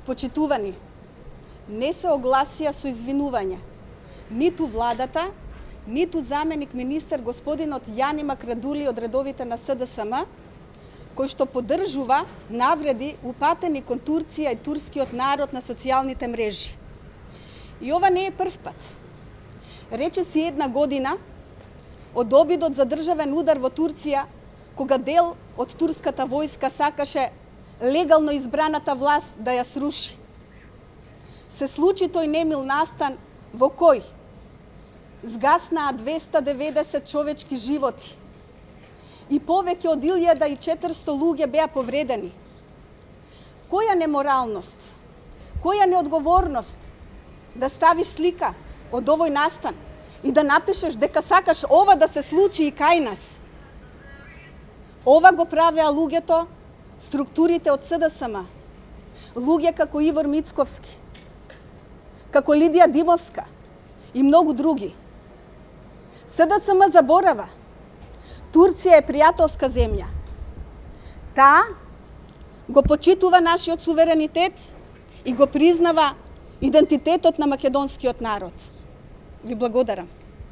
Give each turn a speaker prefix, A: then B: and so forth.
A: Почитувани, не се огласија со извинување ниту владата, ниту заменик министер господинот Јани Макрадули од редовите на СДСМ, кој што поддржува навреди упатени кон Турција и турскиот народ на социјалните мрежи. И ова не е прв пат. Рече си една година од обидот за државен удар во Турција, кога дел од турската војска сакаше легално избраната власт да ја сруши. Се случи тој немил настан во кој згаснаа 290 човечки животи и повеќе од 1400 луѓе беа повредени. Која неморалност, која неодговорност да ставиш слика од овој настан и да напишеш дека сакаш ова да се случи и кај нас. Ова го правеа луѓето, структурите од СДСМ, луѓе како Ивор Мицковски, како Лидија Димовска и многу други. СДСМ заборава. Турција е пријателска земја. Таа го почитува нашиот суверенитет и го признава идентитетот на македонскиот народ. Ви благодарам.